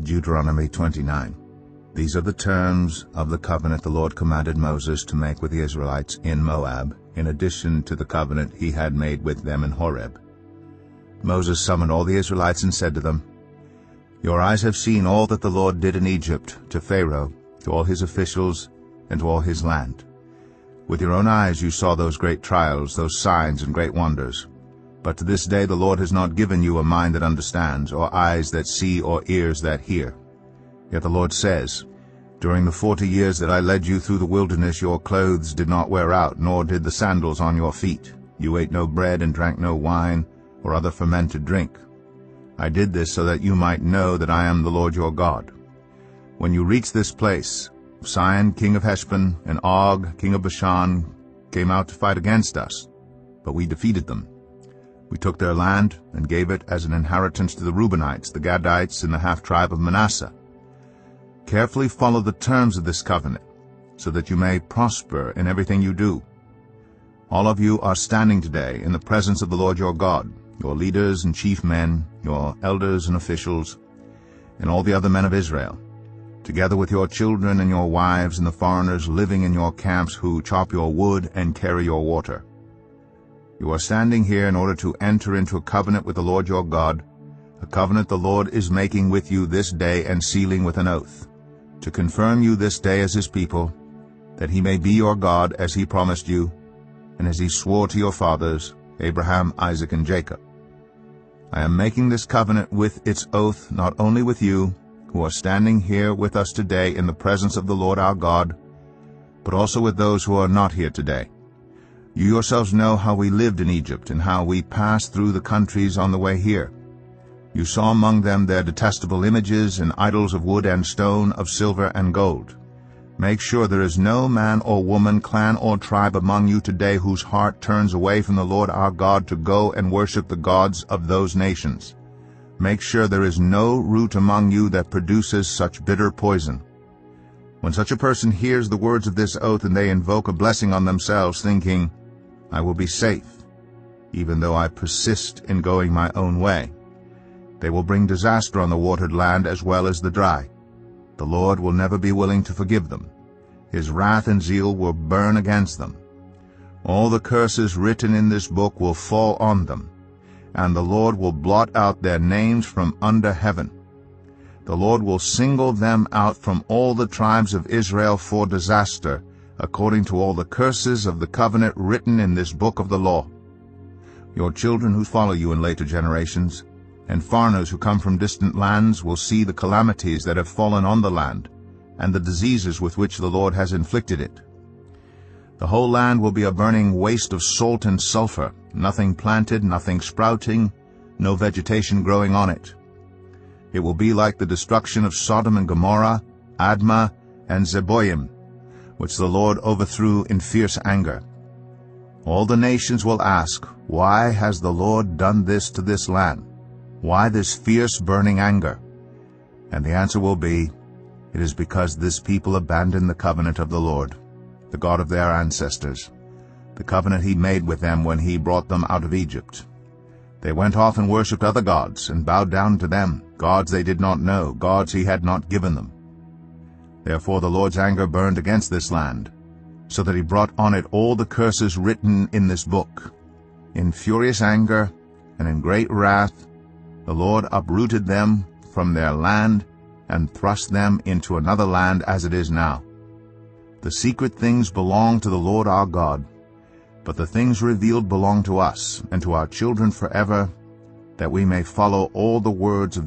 Deuteronomy 29. These are the terms of the covenant the Lord commanded Moses to make with the Israelites in Moab, in addition to the covenant he had made with them in Horeb. Moses summoned all the Israelites and said to them, "Your eyes have seen all that the Lord did in Egypt, to Pharaoh, to all his officials, and to all his land. With your own eyes you saw those great trials, those signs and great wonders. But to this day the Lord has not given you a mind that understands, or eyes that see, or ears that hear. Yet the Lord says, During the 40 years that I led you through the wilderness, your clothes did not wear out, nor did the sandals on your feet. You ate no bread and drank no wine, or other fermented drink. I did this so that you might know that I am the Lord your God. When you reach this place, Sihon, king of Heshbon, and Og, king of Bashan, came out to fight against us, but we defeated them. We took their land and gave it as an inheritance to the Reubenites, the Gadites, and the half-tribe of Manasseh. Carefully follow the terms of this covenant, so that you may prosper in everything you do. All of you are standing today in the presence of the Lord your God, your leaders and chief men, your elders and officials, and all the other men of Israel, together with your children and your wives and the foreigners living in your camps who chop your wood and carry your water. You are standing here in order to enter into a covenant with the Lord your God, a covenant the Lord is making with you this day and sealing with an oath, to confirm you this day as his people, that he may be your God as he promised you, and as he swore to your fathers, Abraham, Isaac, and Jacob. I am making this covenant with its oath not only with you, who are standing here with us today in the presence of the Lord our God, but also with those who are not here today. You yourselves know how we lived in Egypt and how we passed through the countries on the way here. You saw among them their detestable images and idols of wood and stone, of silver and gold. Make sure there is no man or woman, clan or tribe among you today whose heart turns away from the Lord our God to go and worship the gods of those nations. Make sure there is no root among you that produces such bitter poison. When such a person hears the words of this oath and they invoke a blessing on themselves, thinking, I will be safe, even though I persist in going my own way, they will bring disaster on the watered land as well as the dry. The Lord will never be willing to forgive them. His wrath and zeal will burn against them. All the curses written in this book will fall on them, and the Lord will blot out their names from under heaven. The Lord will single them out from all the tribes of Israel for disaster, according to all the curses of the covenant written in this book of the law. Your children who follow you in later generations, and foreigners who come from distant lands will see the calamities that have fallen on the land, and the diseases with which the Lord has inflicted it. The whole land will be a burning waste of salt and sulfur, nothing planted, nothing sprouting, no vegetation growing on it. It will be like the destruction of Sodom and Gomorrah, Admah, and Zeboim, which the Lord overthrew in fierce anger. All the nations will ask, Why has the Lord done this to this land? Why this fierce burning anger? And the answer will be, It is because this people abandoned the covenant of the Lord, the God of their ancestors, the covenant he made with them when he brought them out of Egypt. They went off and worshipped other gods and bowed down to them, gods they did not know, gods he had not given them. Therefore the Lord's anger burned against this land, so that he brought on it all the curses written in this book. In furious anger and in great wrath, the Lord uprooted them from their land and thrust them into another land as it is now. The secret things belong to the Lord our God, but the things revealed belong to us and to our children forever, that we may follow all the words of